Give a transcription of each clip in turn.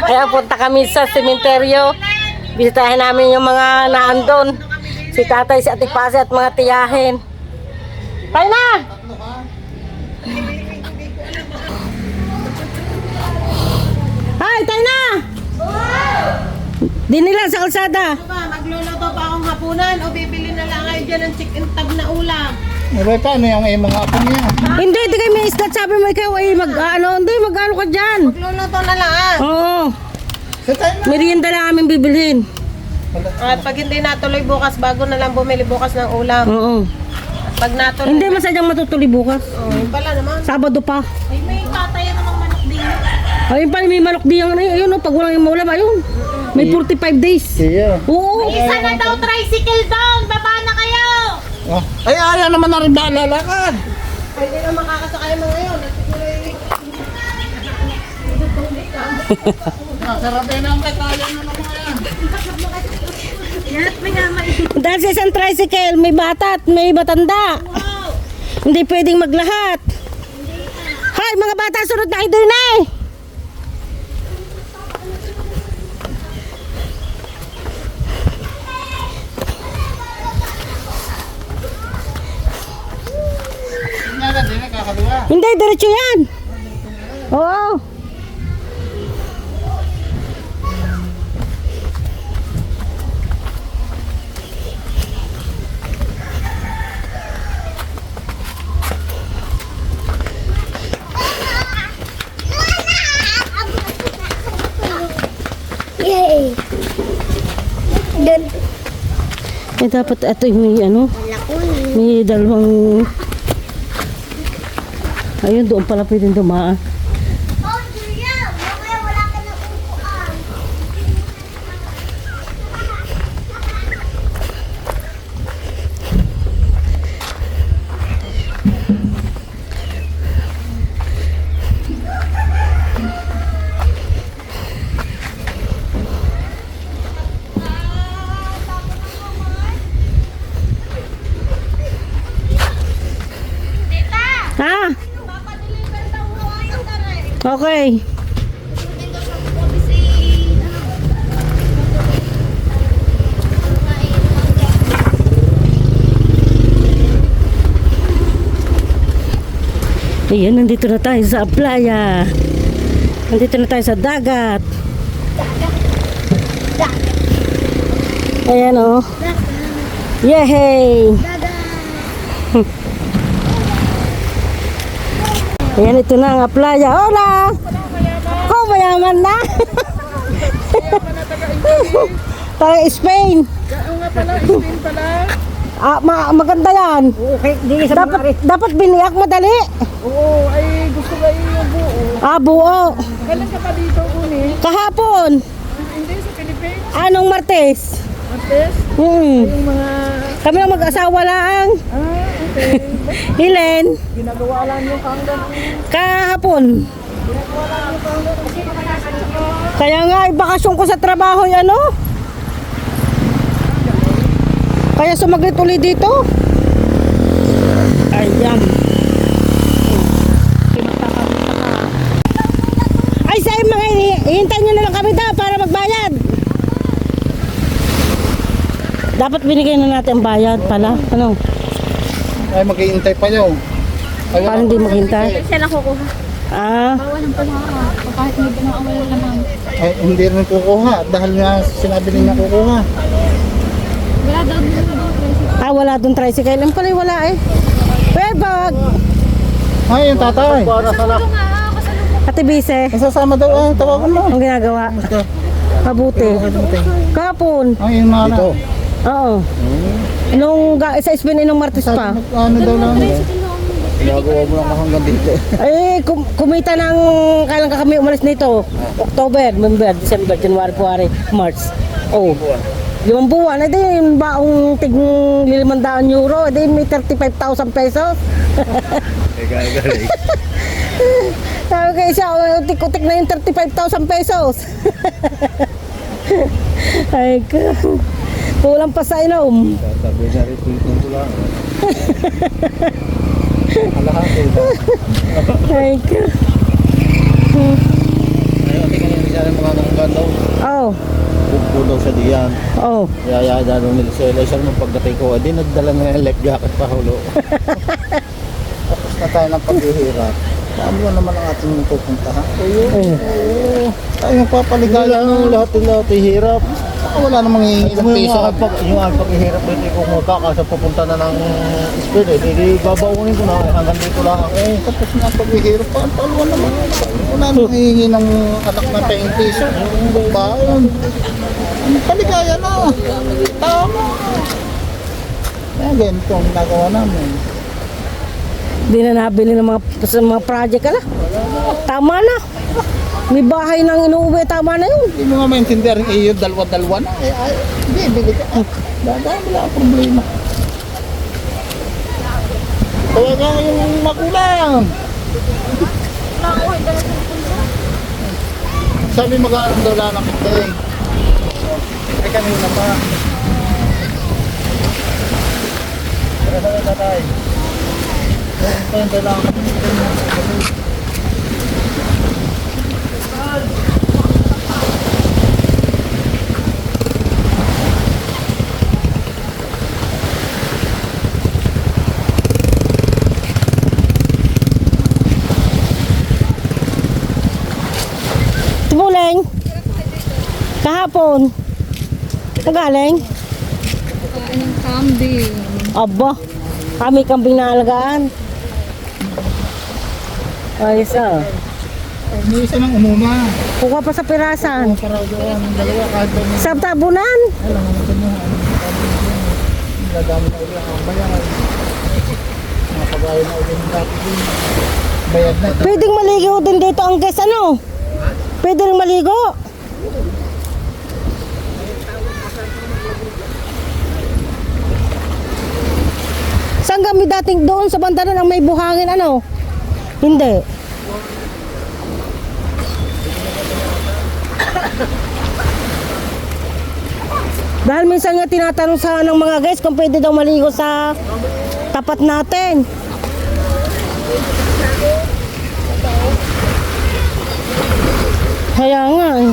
Ayan, punta kami sa sementeryo. Bisitahin namin yung mga naandun. Si tatay, si Ate Pasi at mga tiyahin. Tayo na! Hi, tayo na! Di nila sa kalsada. Magluluto pa akong hapunan o bibili na lang kayo dyan ng chicken tab na ulam. Paano yung mga apo niya? Hindi, di kayo may isdat. Sabi mo ikaw ay hindi, mag-ano ka dyan. Magluluto na lang Oo. Sa tayo na. Merienda lang aming bibilhin. At pag hindi natuloy bukas, bago na lang bumili bukas ng ulam. Oo. At pag natuloy, Hindi masadyang matutuloy bukas. yun pala naman. Sabado pa. Ay, may tatay namang manok din. Ayun pala, may malok di yung ayun, pag walang yung maulam, ayun. May 45 days. Siya. Oo. Isa na daw tricycle down, baba na kayo! Ay, ayaw naman na rin ba lalakad? Ay, hindi na makakasakay mo ngayon. At siguro Sarap yan ang kaya na naman yan. Dahil sa isang tricycle, may bata at may matanda. Hindi pwedeng maglahat. Hoy, mga bata, sunod na kayo din eh. Hindi na kakaliwa. Hindi, diretso yan. Oo. Yay! Doon. Eh, dapat ito yung may may dalawang... Ayun, doon pala pwedeng dumaan. Oh, Julia! Mamaya wala ka na upuan. Ha? Papadeliver daw mo ayun na rin. Okay. Dito sa policy. Ayan, nandito na tayo sa playa. Nandito na tayo sa dagat. Ayan o. Oh. Yehey! Ayan, ito na ang playa. Hola! Oh, mayaman na! Tayo Spain. Ah, maganda yan. Dapat biniyak madali. Oo, ay gusto ba yung buo? Ah, buo. Kailan ka pa dito, Uni? Kahapon. Hindi, sa Philippines. Anong Martes? Martes? Yung mga... Kami ang mag-asawa lang. okay. Hilen. Ginagawa lang yung kanggang. Kahapon. Kaya nga, bakasyon ko sa trabaho yan, ano? Kaya sumaglit ulit dito. Ayan. Ay, sa'yo mga hihintayin nyo na lang kami daw para magbayad. Dapat binigay na natin ang bayad pala. Ano? Ay, maghihintay pa yun. Parang hindi maghintay. Siya lang kukuha. Ah, Bawal ng pamaka. Kahit may binawal naman. Ay, hindi rin kukuha dahil nga sinabi niya kukuha. Wala daw dito daw. wala doon tricycle. Ang pala wala eh. Pero bag. Ay, yung tatay. Ate Bise, Nasasama daw ang tawagan mo. ang ginagawa. Mabuti. Kapon. Ay, yung mga dito. Oo. Nung sa Spain nung Martes pa. Ano daw lang? Ginagawa mo lang hanggang dito. Eh, kumita ng kailan ka kami umalis nito? October, November, December, January, February, March. Oh. 5 buwan. Eh, di yung baong tig 500 euro. Eh, di may 35,000 pesos. Sabi kayo siya, utik-utik na yung 35,000 pesos. Ay, kulang pa sa inom. Sabi niya rin, ko lang. Alahati. Ay, Ayun, tingnan niyo siya ng mga Oh, Bugpo daw sa diyan. oh. Yaya daw nila sa Elisha nung pagdating ko, di nagdala na yung life jacket pa hulo. Tapos na tayo ng paghihirap. Ano naman ang ating pupuntahan? Eh. Tayo papaligaya ng lahat ay hirap. Saka wala namang ilang piso. Yung paghihirap hindi ko mukha kasi pupunta na ng speed eh. Hindi babaunin ko na hanggang dito lang. Eh, tapos na ang paghihirap pa. Ang paluan naman. Wala namang hihingi ng anak na 10 piso. Yung baon. Ang paligaya na. Tama. Kaya ganito ang nagawa namin. Hindi na nabili ng sa mga project ka na. Tama na. May bahay nang inuuwi, tama na yun. Hindi mo nga maintindihan iyo, dalawa-dalawa na. Hindi, bili ka. Dahil wala ang problema. Kaya nga yung makulang. Sabi mag-aaral daw lang ng kiting. Ay kanina pa. Kaya sa tatay. Kaya daw lang ng kiting. Tumuleng. Kahapon. Magaling. Kain ng kambing. Aba. Kami kambing na alagaan. Ayos ah. May isa ng umuma. Kuha pa sa pirasan. Para doon, ang dalawa kahit doon. Sa tabunan. Alam mo natin mo. Gagamit na ulit ang bayan. Mga pagaya na ulit ng dati din. Bayad na. Pwedeng maligo din dito ang guest ano? Pwedeng maligo. Saan kami dating doon sa bandaran ang may buhangin ano? Hindi. Dahil minsan nga tinatanong sa ng mga guys kung pwede daw maligo sa tapat natin. Kaya nga eh.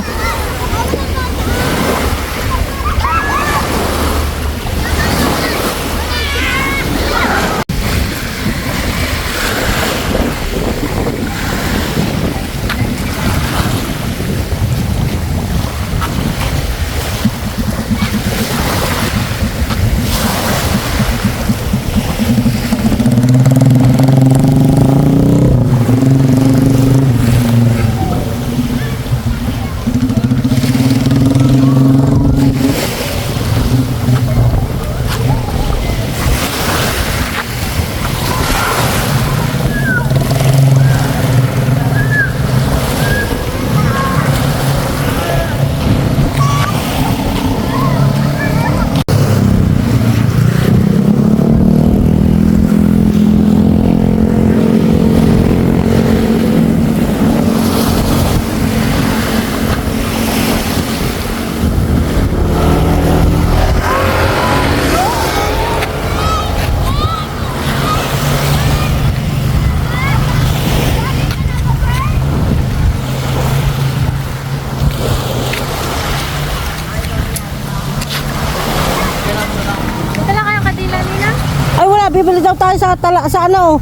Bibili daw tayo sa sa ano?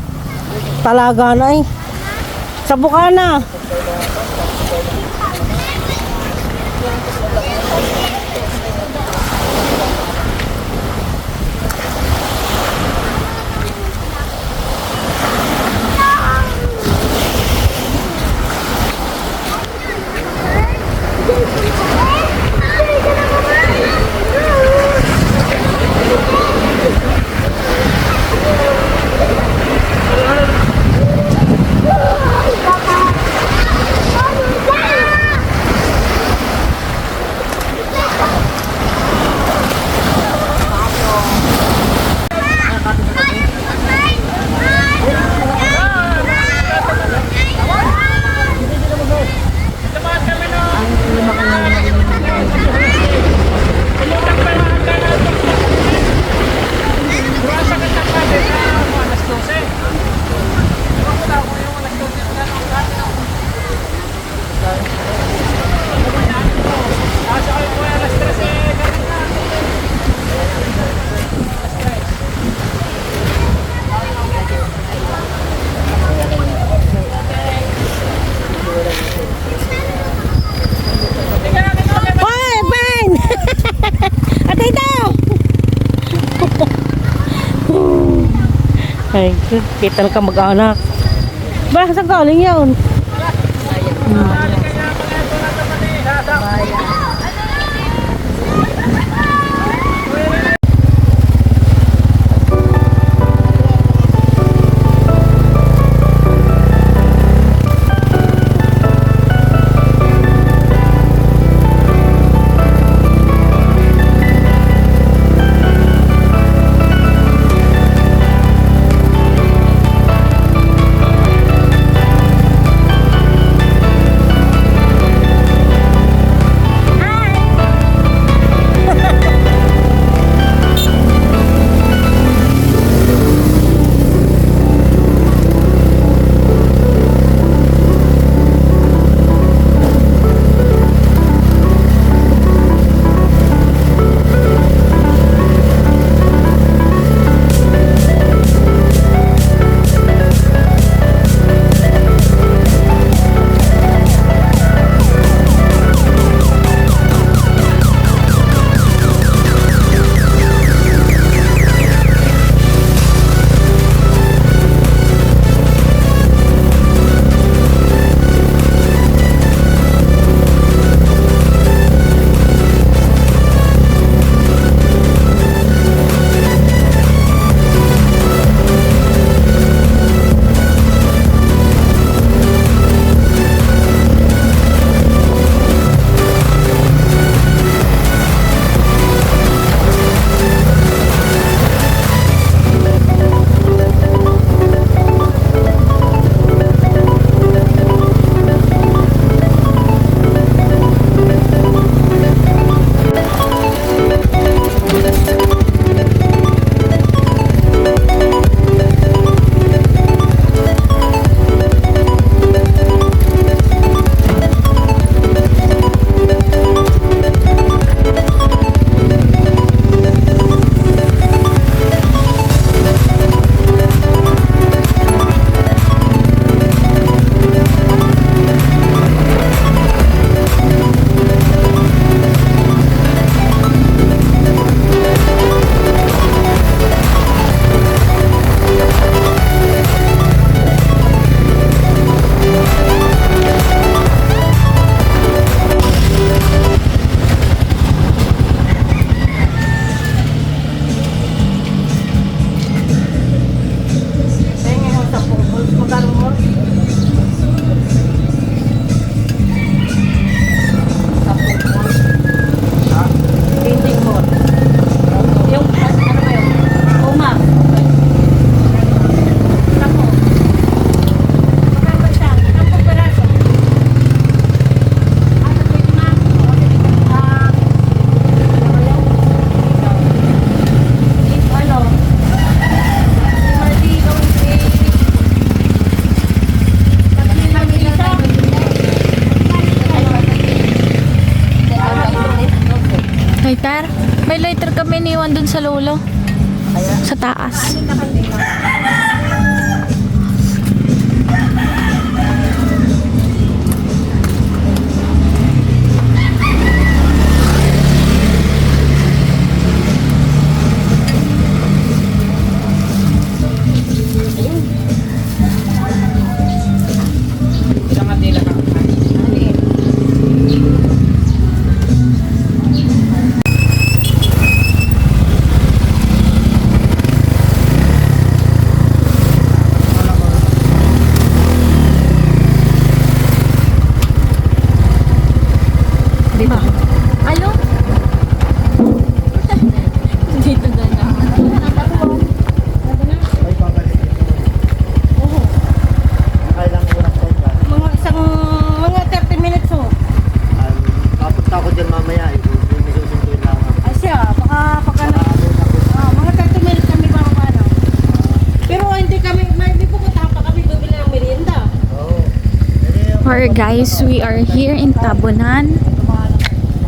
Talaga na eh. Sa Bukana. Ay, kita ka mag-anak. Bakit saan galing yun? Lighter? May lighter kami iniwan dun sa lolo. Sa taas. Ayun. Dito na na. Kailangan ko ng phone ka. Mga 30 minutes oh. Papunta ko dyan mamaya. May susunduin lang ako. Ay siya, baka mga 30 minutes kami ba ano. Pero hindi pupunta pa kami bibili ng merienda. Oo. Or guys, we are here in Tabonan.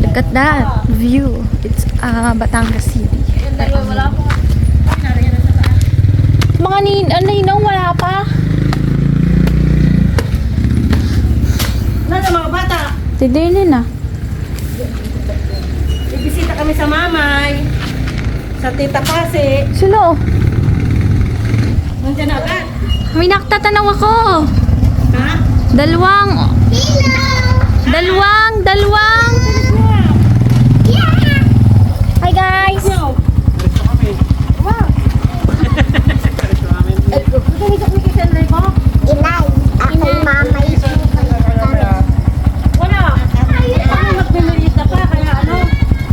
Look at that view. It's Batangas City. Mga ninong, wala pa. Ano mga bata? Tidinin na. Bibisita kami sa mamay. Sa tita Pasi. Sila oh. Nandiyan na agad. May nakatatanaw ako. Ha? Dalawang. Hi guys. Wala. Ako magmemerita pa, kaya ano?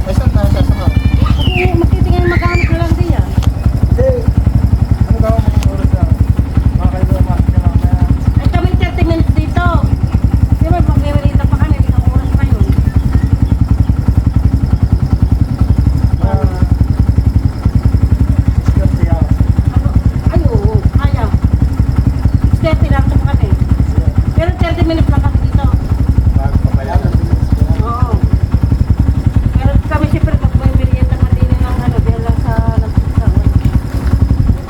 Ay, saan tayo sasama? Ako magtitingin maghanap na lang diyan. Ano daw ang oras lang? Makakailan lang na. Ay kami 30 minutes dito. Di ba magmemerita pa kami, isang oras pa yun. Ay oo, kaya. 30 lang ito kami. Pero 30 minutes lang kami dito. Oo. Pero kami siyempre pag may merienda nga din ng ano, dahil lang sa nagsisawa.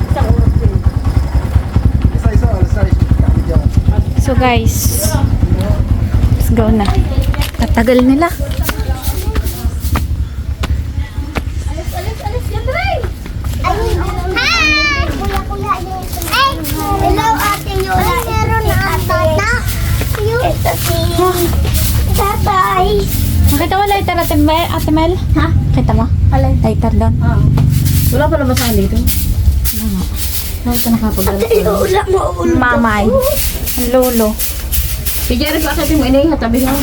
Isang oras din. Isa-isa, alas-alas. Kami dyan. So guys, let's go na. Tatagal nila. Hello, Ate Yola. Meron na ata na. Ito si Tatay. Nakita mo lighter, Ate Mel? Ha? Kita mo? Lighter doon. Wala pa naman saan dito? Wala ka nakapagdala. Ate Yola, maulo. Mamay. Ang lolo. Si Jerry, bakit mo inay hatabi mo?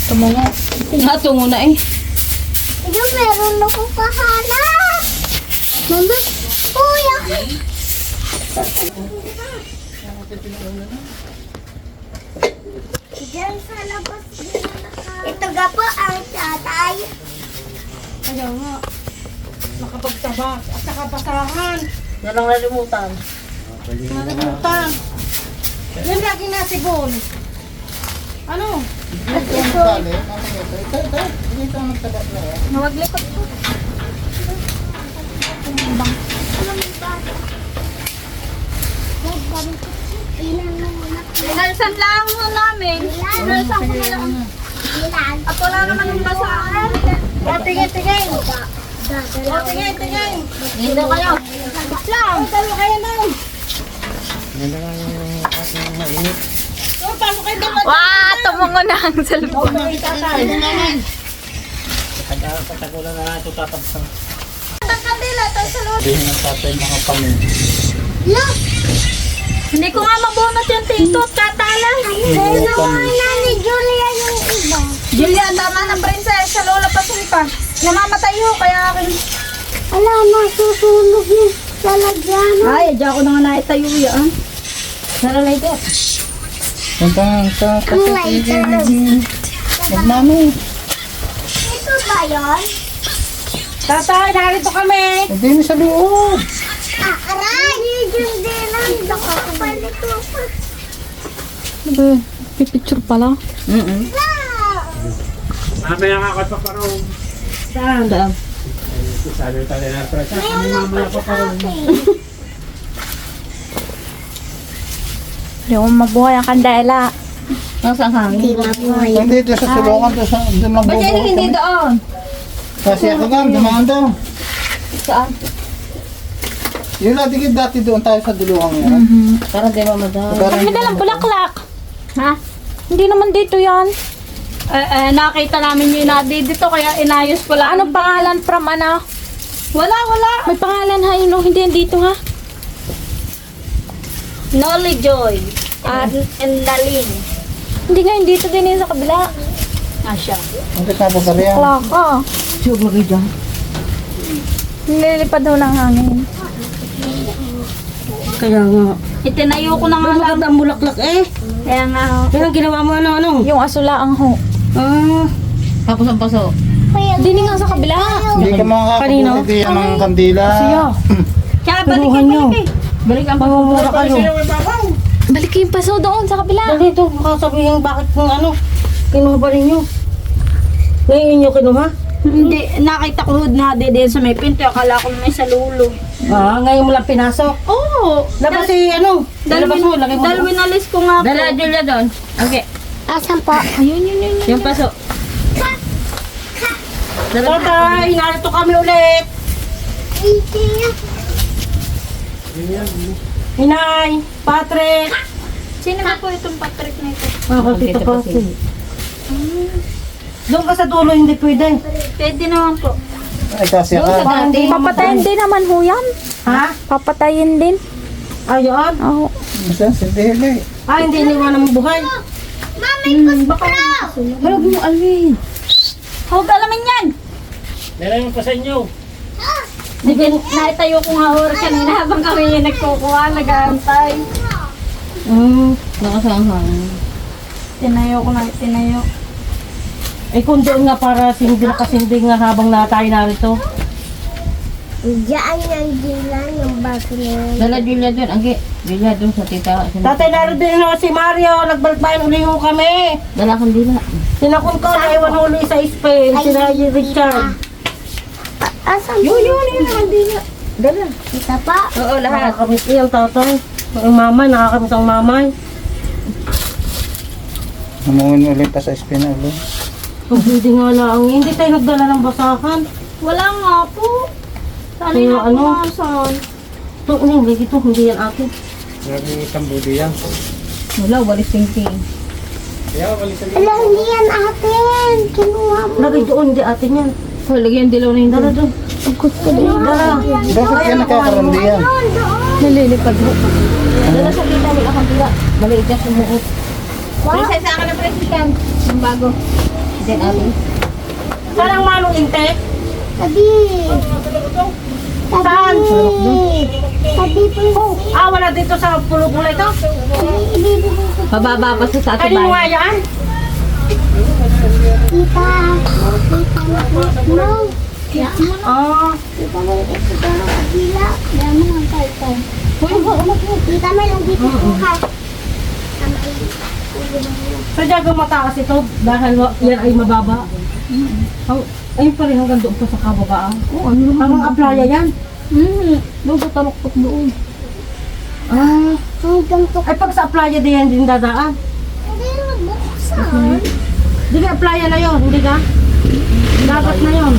Tumungo. Tungo na eh. Ito, meron akong kahanap. Mama, kuya. Diyan sa labas din ito ga po ang tatay. Kaya nga. Nakapagtabak at saka basahan. Yan ang nalimutan. Nalimutan. Yan lagi nasibol. Ano? Nawaglikot po. Inalsan lang mo namin. Inalsan ko na lang. At wala naman yung basahan. Tingin. Tingin. Hindi kayo. Lang. Talo kayo na. Pasok kayo doon. Wah, tumungo na ang cellphone. Patagulan na natin ito tatabsan. Ang kandila, tayo sa loob. Sabihin ng tatay mga pamin. Hindi ko nga mabunot yung tiktok, katalan. Ni Julia yung iba. Julia, tama ng princess. Sa lola pa pa. Namamatay ho, kaya akin. Ala, nasusunog yung lalagyan. Ay, diyan ako na nga naitayo yan. Sara lighter. Punta sa Ang lighter. Magmami. Ito ba yun? Tatay, narito kami. Hindi mo sa loob. Aray! Yun din lang. Nakakabalik ko pa. Pipicture pala. Saan? Daan. Hindi ko mabuhay ang kandela. Nasaan kami? Nandito sa sulungan, doon lang Ba't yan bubuhat hindi kami. doon? Kasi ako nga, dumaan doon. Saan? Yun lang, digid dati doon tayo sa dulungan yan. Para di mamadaan. Kami dalang bulaklak. Ha? Hindi naman dito yan. Nakita namin yung inadi dito, kaya inayos pala. Anong pangalan from ano? Wala. May pangalan ha, no? Hindi yan dito ha. Nolly Joy. At And Nalin. hindi nga, dito din yun sa kabila. Asya. Ang kita pa ba riyan? Klaka. Sure lagi dyan. Nililipad daw ng hangin. Kaya nga. Itinayo ko na nga Ang lang. maganda ang bulaklak eh. Kaya nga. Yan ang ginawa mo ano. Yung asulaang ho. Tapos ang paso. Dini nga sa kabila. Hindi ka Kanino? makakabuti yan ng kandila. Siya. Tsaka Turuhan nyo. Balik ang Mamumura kayo. Balik yung paso doon sa kabila. Dali ito, sabihin bakit kung ano. Kinuha ba rin nyo? Ngayon nyo kinuha? Hindi, nakita ko na din sa may pinto. Akala ko may sa lulo. Ngayon mo lang pinasok. Oo. Labas si ano? Labas mo, lagay mo. Dalawin alis ko nga po. Dala, Julia doon. Okay. Asan po? Ayun, yun. Yung paso. Tatay, narito kami ulit. Inay, Patrick. Sino ba po itong Patrick na ito? Ah, Tito Patrick. Doon ka sa dulo, hindi pwede. Pwede naman po. Ay, kasi ka. Papatayin din naman ho yan. Ha? Papatayin din. Ayun. Oo. Basta, hindi. Ah, hindi iniwan ng buhay. Huwag mo alin. Huwag alamin yan. Meron yung pa sa inyo. Naitayo ko nga oras kanina habang kami yung nagkukuha, nag-aantay. Nakasahang. Tinayo ko na, tinayo. Eh kung doon nga para sindi na kasindi nga habang natay narito. Diyan yung Gila, yung baso na yun. Dala Julia doon. Agi. Julia doon sa tita. Tatay narito din si Mario, nagbalbayan uli ho kami. Dala kang dila. Sinakon ko, naiwan uli sa Spain, sina Richard. Asan? Yun ang dila. Dala. Isa pa. Oo, lahat. Nakakamit iyang tatay. Ang mamay, nakakamit ang mamay. Namungon ulit pa sa espina ulit. Hindi nga lang, hindi tayo nagdala ng basahan. Wala nga po. Sana Kaya yung ano? pumasan. Ito, hindi yan akin. Grabe yung tambudi yan. Wala, walis tingting. Ala, hindi yan atin. Kinuha mo. Lagay doon, hindi atin yan. Oh, lagyan dilaw na yung Dala doon. Dala. Bakit yan nakakarondi yan? Nalilipad mo. Dala sa tita, wala kang dila. Maliit yan sumuot. Princess, sa akin na princess yan. Yung bago. Then, abi. Saan ang manong inte? Sabi. Saan? Sabi po. Ah, wala dito sa pulo-pulo ito? Ibibigay ko. Pababa pa sa ate Kanino nga bayan. yan? Tita. Tita mo. Ah, Tita mo ito sa kabila. Diyan mo ang kaito. Tita mo lang dito po ha. sadya mataas ito dahil yan ay mababa. Ayun pa rin hanggang doon pa sa kababaan. Oo, ano naman? Ang aplaya yan. Doon sa taluktok doon. Ah, Hanggang to. ay pag sa aplaya din yan din dadaan. Hindi naman buksan. Di ba aplaya na yon, hindi ka? Dagat na yon.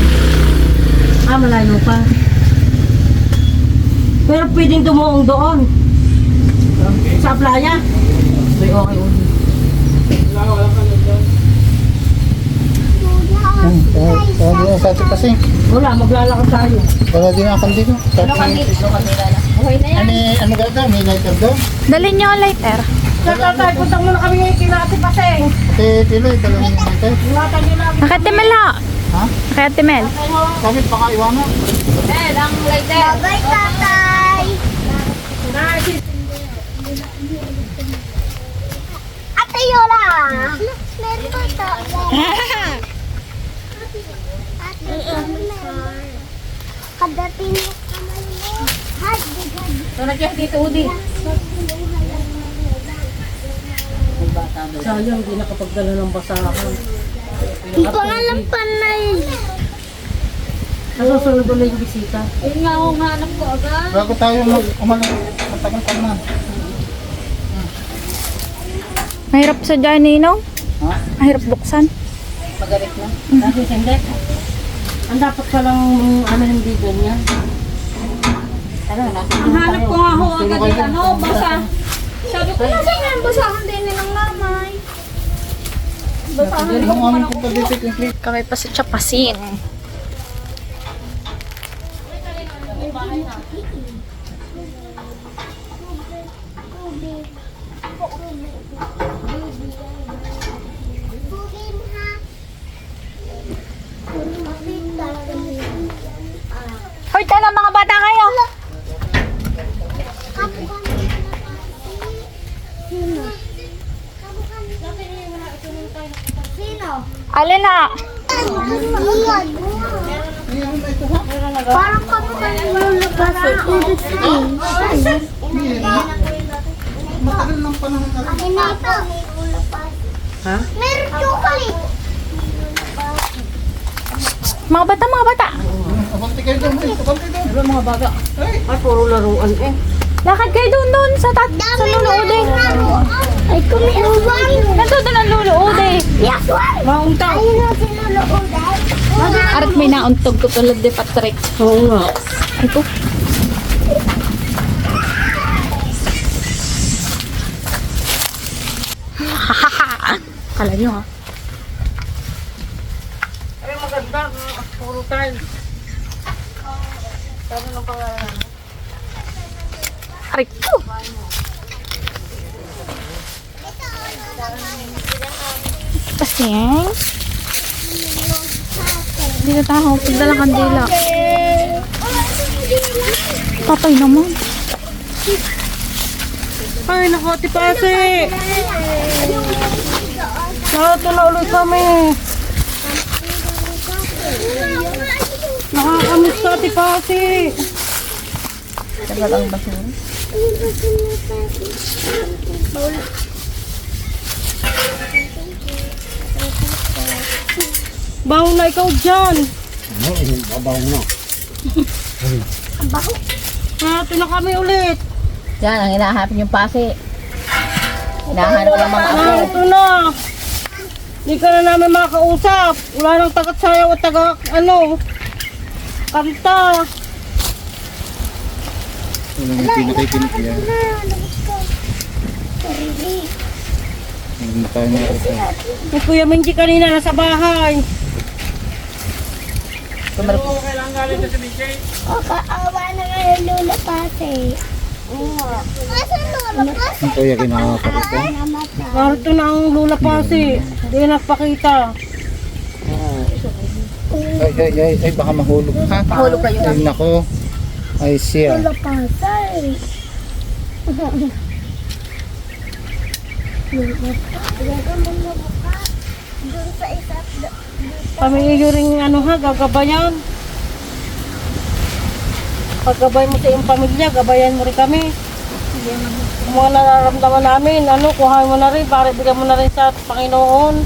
Ah, malayo pa. Pero pwedeng dumuong doon. Sa aplaya. Okay, okay. Sabi nga sa atin kasi. Wala, maglalakad tayo. Wala din ako dito. Okay na yan. Ano ganda? May lighter doon? Dalhin niyo ang lighter. Tatay, puntang muna kami ngayon kina Ate Paseng. Ate Tiloy, dalang yung lighter. Ingatan nyo lang. Nakatimel ha. Ha? Nakatimel. Bakit baka iwanan? Ang lighter. Bye, tatay. Ate Yola. Meron ko ito. Ate Yola. Kadating mo kamay mo. Hadi. So, nandiyan dito, Udi. Sayang, hindi nakapagdala ng basahan. Hindi ko nga lang panay. Nasusunod ulit yung bisita. Yun nga ako nga anak ko agad. Bago tayo umalang, matagal pa naman. Mahirap sa dyan, Ninong. Ha? Mahirap buksan. Magalit na. Kasi hindi. Ang dapat ka lang ano hindi ganyan. Ano, nasa Ang hanap ko nga ho agad yung ano, basa. Sabi ko, nasa nga ang basahan din nilang nanay. Basahan din Ang aming punta dito yung clip. Kami pa sa Chapasin. Hoy, tala mga bata kayo! Sino? Alin na? Parang kapag lulabas ibig sabihin. Matagal ng panahon na rin. Akin na ito. Ha? Meron chocolate. Mga bata, mga bata! Abante kayo doon. Abante doon. Ano mga baga? Ay, puro laruan eh. Lakad kayo doon sa luluod eh. Ay, kumiuwan. Nandun doon ang luluod eh. Yes, one! Maunta. Ayun na sinuloodan. Arat may nauntog ko tulad de Patrick. Oo nga. Ito. Kala nyo ha. Ay, maganda. Puro tayo. Sabi ng pangalan. Aray ko. Paseng. Hindi na tayo. Pagdala kandila. Patay naman. Ay, nakati pasi. Ito na ulit kami. Nakakamiss ka, Tipasi. Tagal ang basura. Bangon na ikaw dyan. Babaw na. Ito na kami ulit. Yan, ang hinahanap yung pasi. Hinahanap ng mga apo. Ito na. Hindi ka na namin makausap. Wala nang tagat sayaw at taga, kanta. Wala nga pinakikinig yan. Hindi tayo nga ito. Yung Kuya Minji kanina nasa bahay. Kaawa na nga yung lula pati. Asan lula pati? Ang kuya kinakapakit ko. Namatay. Narito na ang Lula Pasi. Hindi nagpakita. Ay, baka mahulog. Ha? Mahulog kayo. Ay, nako. Ay, siya. Lula pati. Doon sa isa. Kami iyo rin gagabayan. Paggabay mo sa iyong pamilya, gabayan mo rin kami. Yung mga nararamdaman namin, kuhain mo na rin, para bigyan mo na rin sa Panginoon.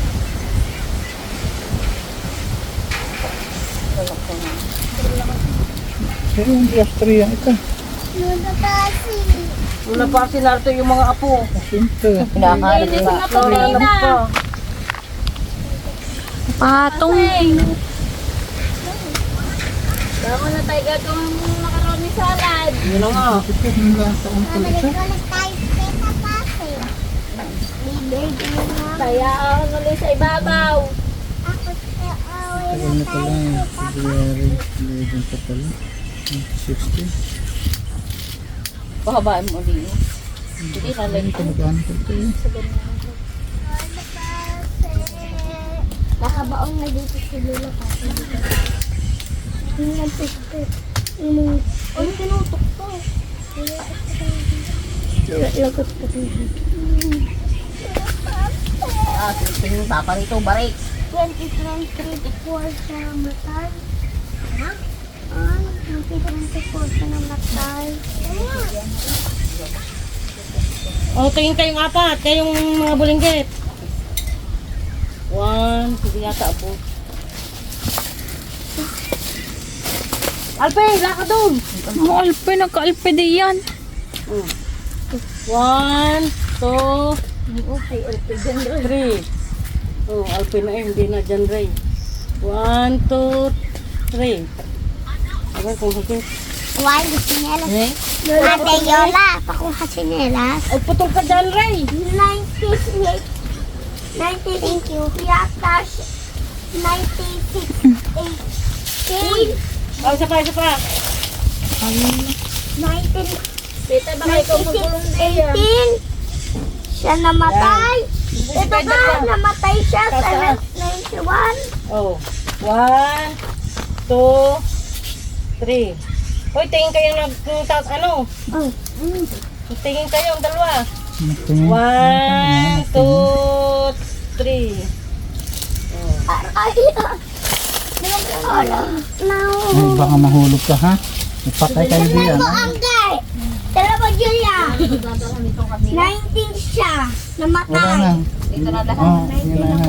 Pero hindi Austrian ito. Lula pati. Lula Pasi, narito yung mga apo. Sinto. Hinahanap yung mga apo. Nararamdam ka. Patong. Bako na tayo gagawin mo macaroni salad. Yun na nga. Balik tayo sa pati. Bibigyan mo. Kaya ako nulit sa ibabaw. Ako sa away Tagal na pala eh. February 11 pa pala. 16. Pahabaan mo ulit. Hindi na lang. Kamagano pa ito eh. Nakabaon na dito si Lula pati. Tingnan piste. Ay, tinutok to. Lagot ko dito. Tingin yung papa rito, barik. 2024 siya namatay. Ha? 2024 siya namatay. Tingin kayong apat, kayong mga bulinggit. 1, hindi yata apo. Alpe, laka doon. Ang alpe, nagka-alpe di yan. 1, 2, 3. Oh, Alpe na hindi na dyan, Ray. 1, 2, 3. Sabi kung hagit. Why, sinelas? Ate Yola, pakuha sinelas. Ay, putol ka dyan, Ray. 96. Thank you. Yakas 96. 18. Oh, isa pa. 19. Pita ba kayo kung magulong na yan? 18. Siya namatay. Ito ka, namatay siya sa 91. Oh, 1, 2, 3. Hoy, tingin kayo tingin kayo ang dalawa. 1, 2, 3. Ay, Ay, baka mahulog ka ha. Ipatay kayo diyan. Ito ang gay. Dalawa Julia. 19 siya. Wala na. Namatay. Ito na lahat. Oh, yun na yan.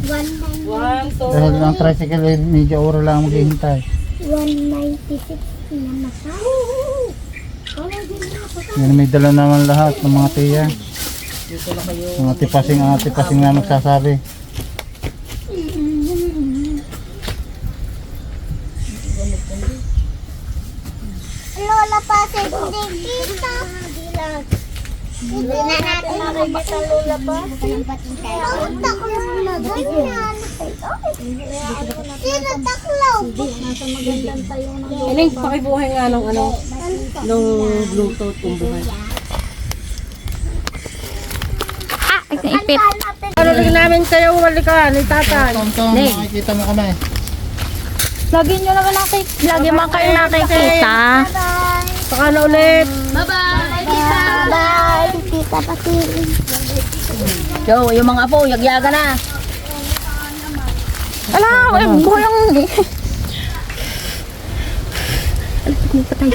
1, 2, Dahil ang tricycle ay medyo oras lang maghihintay. 196 namatay. Yan, may dala naman lahat ng mga tiya. Mga tipasing na magsasabi. Hindi kita. Hindi na natin makikita ang lula pa. Taklaw na ganyan. Sino taklaw? Iling, pakibuhay nga nung nung Bluetooth kung buhay. Ah, naipit. Ano rin namin kayo, walika, ni tatay. Tom, makikita mo kami. Lagi nyo naman lagi mo kayo nakikita. Saka na ulit. Bye, tita pati. Yo, yung mga apo, yagyaga na. Ala, bulang. Patay.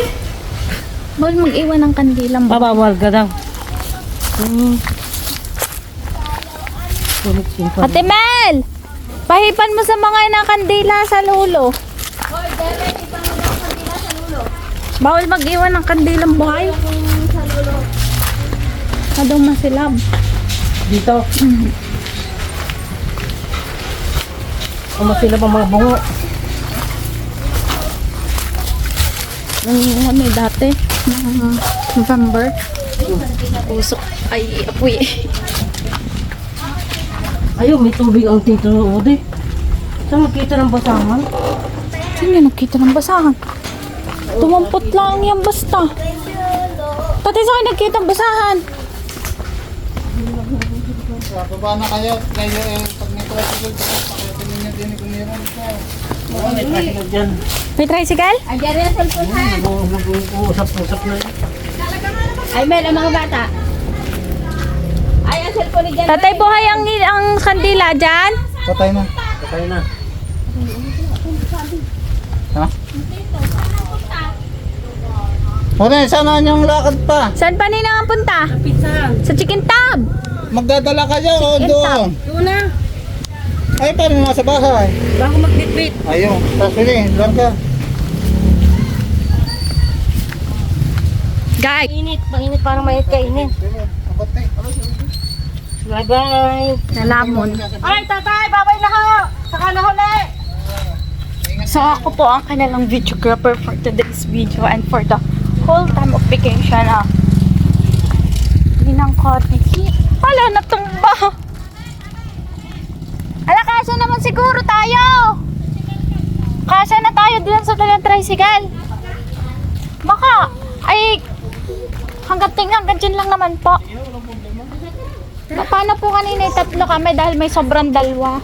Bawal mag-iwan ng kandilang ba? Babawal ka daw. Ate Mel! Pahipan mo sa mga inang kandila sa lulo. Bawal mag-iwan ng kandilang buhay. Adong masilab. Dito. Ano sila pang mga bungo? Ano dati? November. Usok. Ay, apoy. Ayun, may tubig ang tito ng udi. Saan makita ng basahan? Sino yung nakita ng basahan? Tumampot lang yan basta. Pati sa akin nakita ang basahan. Baba na kayo. Kayo pag may tricycle, pakitin ninyo din kung meron ito. May tricycle dyan. May tricycle? Andiyan rin ang cellphone ha. Nag-uusap-usap na yun. Ay, Mel, ang mga bata. Ay, ang cellphone ni Jan. Tatay, buhay ang kandila dyan? Patay na. Patay na. Ha? Hoy, sana yung lakad pa. Saan pa nina ang punta? Pizza. Sa Chicken Tab. Magdadala kayo o doon? Doon na. Ay, paano mga sa bahay? Bago mag-dipit. Ayun, tapos yun lang ka. Guys. Init. Mainit parang mainit kainin. Bye-bye. Nalamon. Ay, tatay! Babay na ho! Saka na huli! So ako po ang kanilang videographer for today's video and for the whole time of vacation. Hindi nang cotton. Hala, natumba. Ala, kasya naman siguro tayo. Kasya na tayo din sa talang tricycle. Baka, ay, hanggang dyan lang naman po. Paano po kanina tatlo kami dahil may sobrang dalwa?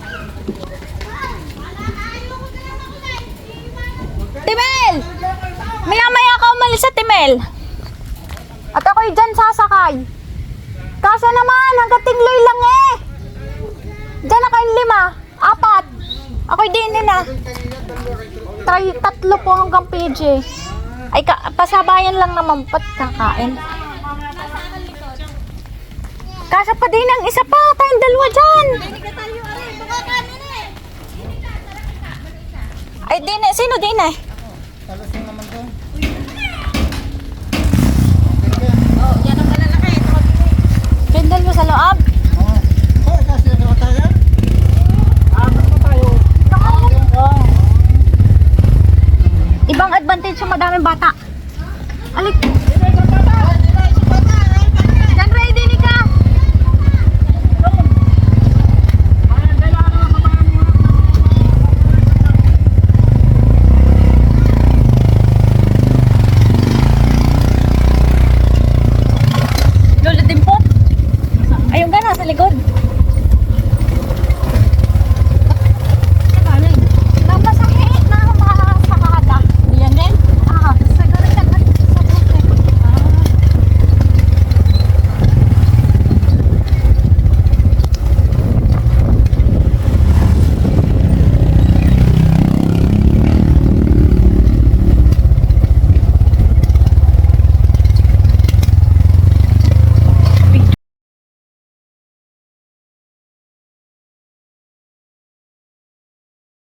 Timel! Maya-maya ka umalis sa Timel. At ako'y dyan sasakay. Kaso naman, hanggang tingloy lang eh. Dyan na kayong 5, 4. Ako'y din na. Tatlo po hanggang PJ. Ay, pasabayan lang naman pat kakain. Kaso pa din ang isa pa, tayong dalawa dyan. Ay, din eh. Sino din eh? Talasing naman doon. Kayong dalawa sa loob. Oo. Hoy, kasi naman tayo. Ibang advantage sa madaming bata. Alik.